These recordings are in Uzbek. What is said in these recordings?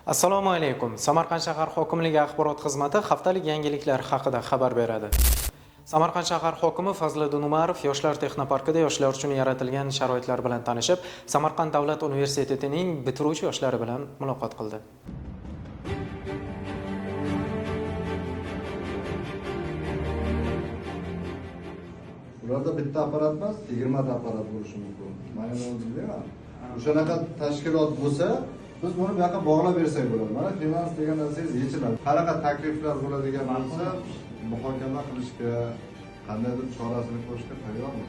Assalomu alaykum. Samarqand shahar hokimligi axborot xizmati haftalik yangiliklar haqida xabar beradi. Samarqand shahar hokimi Fazliddin Umarov Yoshlar texnoparkida yoshlar uchun yaratilgan sharoitlar bilan tanishib, Samarqand davlat universitetining bitiruvchi yoshlari bilan muloqot qildi. Ularda bitta apparat emas, 20 ta apparat bo'lishi mumkin. Mana buni bilaman. O'shanaqa tashkilot bo'lsa, biz buni bu yoqqa bog'lab bersak bo'ladi. Mana finans degan narsangiz yechiladi. Qanaqa takliflar bo'ladigan bo'lsa, muhokama qilishga, qandaydir chorasini ko'rishga tayyorman.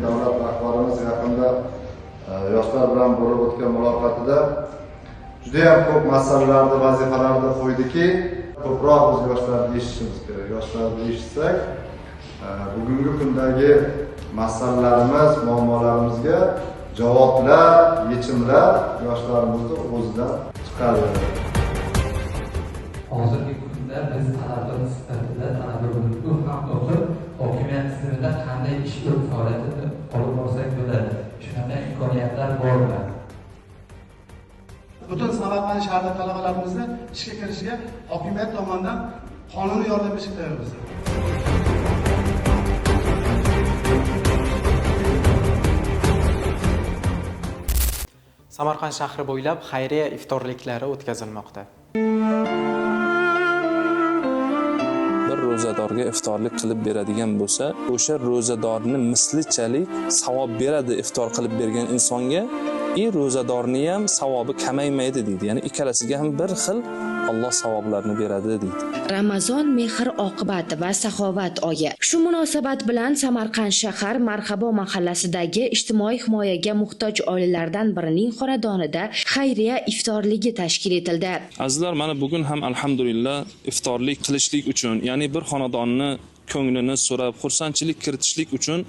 Davlat rahbarimiz yaqinda yoshlar bilan bo'lib o'tgan muloqotida juda ham ko'p masalalarni, vazifalarni qo'ydiki, ko'proq biz yoshlarni eshitishimiz kerak. Yoshlarni eshitsak, bugungi kundagi masalalarimiz, muammolarimizga javoblar, yechimlar yoshlarimizni o'zidan chiqadi. Hozirgi kunda biz talablar sifatida talablarimizni ham o'qib, hokimiyat tizimida qanday ish faoliyatini olib borsak bo'ladi. Shunaqa imkoniyatlar bormi? Butun Samarqand shahar talabalarimizni ishga kirishiga hokimiyat tomonidan qonuniy yordam berishga tayyormiz. Samarqand shahri bo'ylab xayriya iftorliklari o'tkazilmoqda. Bir ro'zadorga iftorlik qilib beradigan bo'lsa, o'sha ro'zadorni mislichalik savob beradi iftor qilib bergan insonga, ro'zadorni ham savobi kamaymaydi deydi. Ya'ni ikkalasiga ham bir xil Alloh savoblarni beradi deydi. Ramazon mehr oqibat va saxovat oyi. Shu munosabat bilan Samarqand shahar Marhabo mahallasidagi ijtimoiy himoyaga muhtoj oilalardan birining xonadonida xayriya iftorligi tashkil etildi. Azizlar, mana bugun ham alhamdulillah iftorlik qilishlik uchun, ya'ni bir xonadonni ko'nglini so'rab, xursandchilik kiritishlik uchun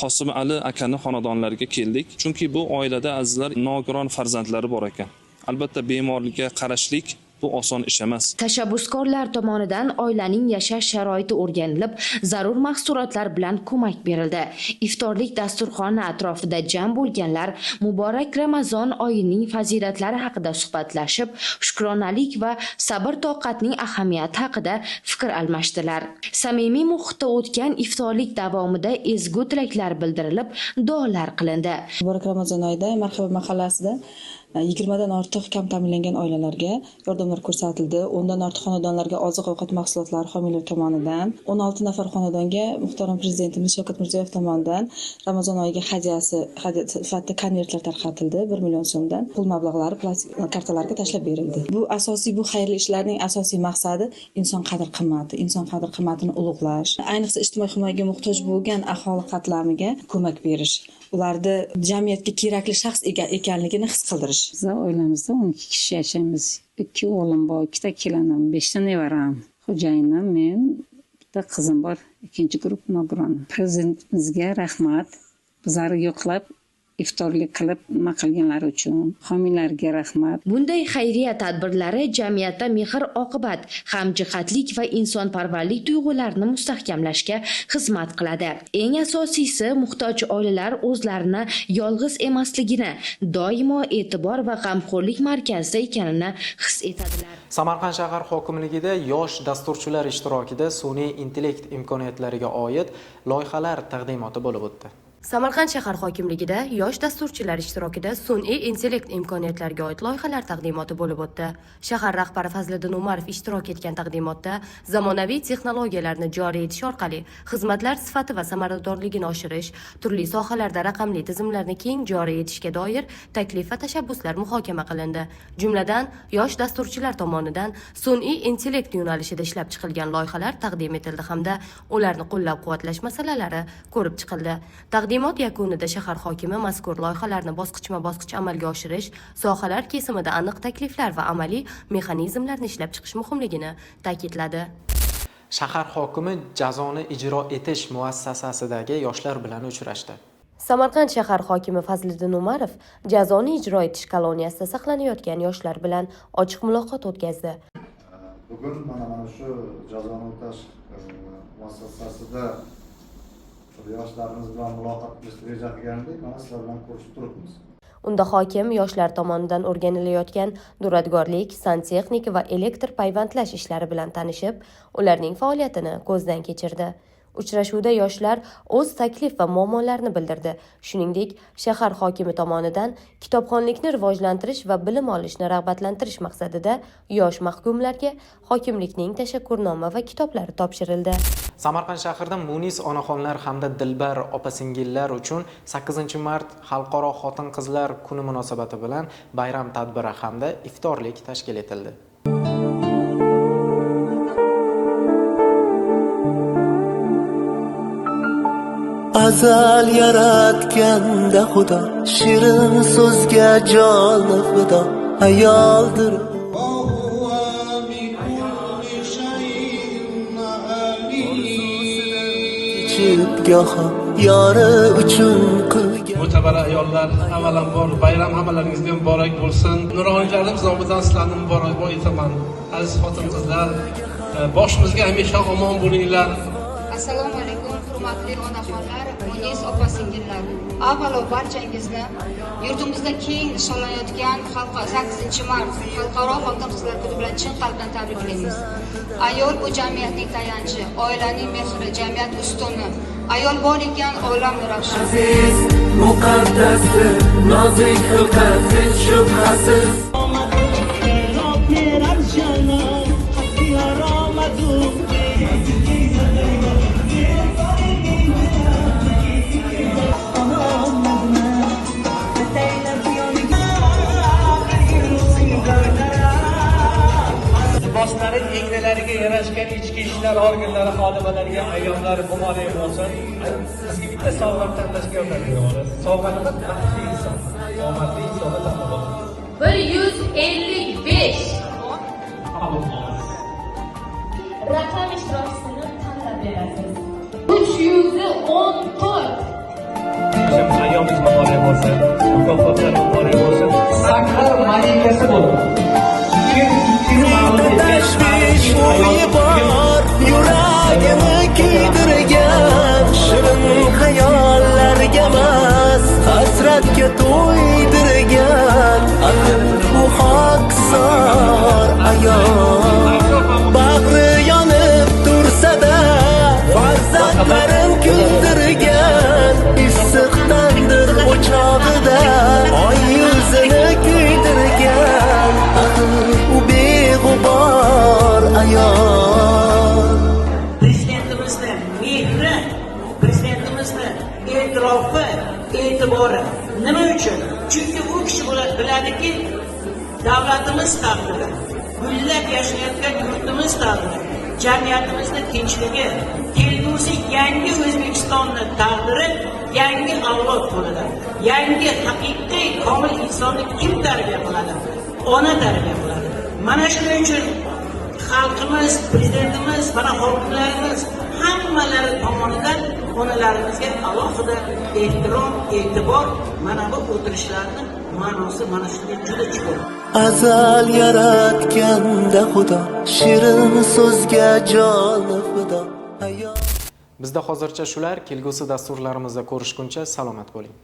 Qosim Ali akani xonadonlariga keldik. Chunki bu oilada azizlar nogiron farzandlari bor ekan. Albatta bemorlikka qarashlik bu oson ish emas. Tashabbuskorlar tomonidan oilaning yashash sharoiti o'rganilib, zarur mahsulotlar bilan ko'mak berildi. Iftorlik dasturxoni atrofida jam bo'lganlar muborak Ramazon oyining fazilatlari haqida suhbatlashib, shukronalik va sabr-toqatning ahamiyati haqida fikr almashdilar. Samimiy muhitda o'tgan iftorlik davomida ezgu tilaklar bildirilib, duolar qilindi. Muborak Ramazon oyida Marhabo mahallasida 20 dan ortiq kam ta'minlangan oilalarga yordamlar ko'rsatildi. 10 dan ortiq xonadonlarga oziq-ovqat mahsulotlari homiylar tomonidan, 16 nafar xonadonga muhtaram prezidentimiz Shavkat Mirziyoyev tomonidan Ramazon oyiga hadya sifatida konvertlar tarqatildi. 1 million so'mdan pul mablag'lari plastik kartalarga tashlab berildi. Bu asosiy, bu xayrli ishlarning asosiy maqsadi inson qadr-qimmati, inson qadr-qimmatini ulug'lash, ayniqsa ijtimoiy himoyaga muhtoj bo'lgan aholi qatlamiga ko'mak berish, ularni jamiyatga kerakli shaxs ekanligini his qildirish. Biz oilamizda 12 kishi yashaymiz. 2 o'g'lim bor, 2 kelinim, 5 ta nevaram. Xo'jayinim, men, bitta qizim bor, 2-guruh nogiron. Prezidentimizga rahmat. Bizlarni yo'qlab iftorlik qilib nima qilganlari uchun homiylarga rahmat. Bunday xayriya tadbirlari jamiyatda mehr oqibat, hamjihatlik va insonparvarlik tuyg'ularini mustahkamlashga xizmat qiladi. Eng asosiysi, muhtoj oilalar o'zlarini yolg'iz emasligini, doimo e'tibor va g'amxo'rlik markazida ekanini his etadilar. Samarqand shahar hokimligida yosh dasturchilar ishtirokida sun'iy intellekt imkoniyatlariga oid loyihalar taqdimoti bo'lib o'tdi. Samarqand shahar hokimligida yosh dasturchilar ishtirokida sun'iy intellekt imkoniyatlariga oid loyihalar taqdimoti bo'lib o'tdi. Shahar rahbari Fazliddin Umarov ishtirok etgan taqdimotda zamonaviy texnologiyalarni joriy etish orqali xizmatlar sifati va samaradorligini oshirish, turli sohalarda raqamli tizimlarni keng joriy etishga doir taklif va tashabbuslar muhokama qilindi. Jumladan, yosh dasturchilar tomonidan sun'iy intellekt yo'nalishida ishlab chiqilgan loyihalar taqdim etildi hamda ularni qo'llab-quvvatlash masalalari ko'rib chiqildi. Taqdimot yakunida shahar hokimi mazkur loyihalarni bosqichma-bosqich amalga oshirish, sohalar kesimida aniq takliflar va amaliy mexanizmlarni ishlab chiqish muhimligini ta'kidladi. Shahar hokimi jazoni ijro etish muassasasidagi yoshlar bilan uchrashdi. Samarqand shahar hokimi Fazliddin Umarov jazoni ijro etish koloniyasida saqlanayotgan yoshlar bilan ochiq muloqot o'tkazdi. Bugun mana shu jazoni o'tash muassasasida yoshlarimiz bilan muloqot qilishni reja qilgandik. Mana sizlar bilan ko'rishib turibmiz. Unda hokim yoshlar tomonidan o'rganilayotgan duradgorlik, santexnik va elektr payvandlash ishlari bilan tanishib, ularning faoliyatini ko'zdan kechirdi. Uchrashuvda yoshlar o'z taklif va muammolarini bildirdi. Shuningdek, shahar hokimi tomonidan kitobxonlikni rivojlantirish va bilim olishni rag'batlantirish maqsadida yosh mahkumlarga hokimlikning tashakkurnoma va kitoblari topshirildi. Samarqand shahrida Munis onaxonlar hamda Dilbar opa-singillar uchun 8-mart Xalqaro xotin-qizlar kuni munosabati bilan bayram tadbiri hamda iftorlik tashkil etildi. Azal yaratganda Xudo shirin so'zga joni fido ayoldir. Goho yori uchun qilgan mo'tabar ayollar, avvalambor bayram hammalaringizga muborak bo'lsin. Nuroniylarimiz nomidan sizlarni muborakbod etaman. Aziz xotin-qizlar, boshimizga hamisha omon bo'linglar. Assalomu alaykum, hurmatli onaxonlar, Munis opa-singillar. Avvalo barchangizni yurtimizda keng nishonlanayotgan 8-mart Xalqaro xotin-qizlar kuni bilan chin qalbdan tabriklaymiz. Ayol bu jamiyatning tayanchi, oilaning mehri, jamiyat ustuni. Ayol bor ekan, olam ravshan. aziz, muqaddasdir, nozik xilqat, hech shubhasiz. Liboslarning egnilariga yarashgan ichki ishlar organlari xodimalariga ayollar muborak bo'lsin. Sizga bitta sovg'a tanlashga o'rnatilgan. Sovg'a nima? Baxtli inson. Omadli insonni tanlab 155 raqam ishtirokchisini tanlab berasiz. 314 Ayyomingiz muborak bo'lsin. Mukofotlar muborak bo'lsin. Saqlar malikasi bo'lsin. Tashvish o'yi bor, yuragini kuydirgan shirin xayollarga emas, hasratga to'ydirgan bu hoksor ayol. Bag'ri yonib tursa-da, farzandlarin kuldirgan, issiq tandir o'chog'ida oy yuzini kuydirgan beg'ubor ayol. Prezidentimizni mehri, prezidentimizni e'tirofi, e'tibori nima uchun? Chunki u kishi biladiki, davlatimiz taqdiri, gullab yashayotgan yurtimiz taqdiri, jamiyatimizni tinchligi, kelgusi yangi O'zbekistonni taqdiri yangi avlod qo'lida. Yangi haqiqiy komil insonni kim tarbiya qiladi? Ona tarbiya qiladi. Mana shuning uchun xalqimiz, prezidentimiz, mana hokimlarimiz hammalari tomonidan onalarimizga alohida ehtirom, e'tibor, mana bu o'tirishlarning ma'nosi mana shunga juda chuqur. Azal yaratganda Xudo shirin so'zga joni fido ayol. Bizda hozircha shular, kelgusi dasturlarimizda ko'rishguncha salomat bo'ling.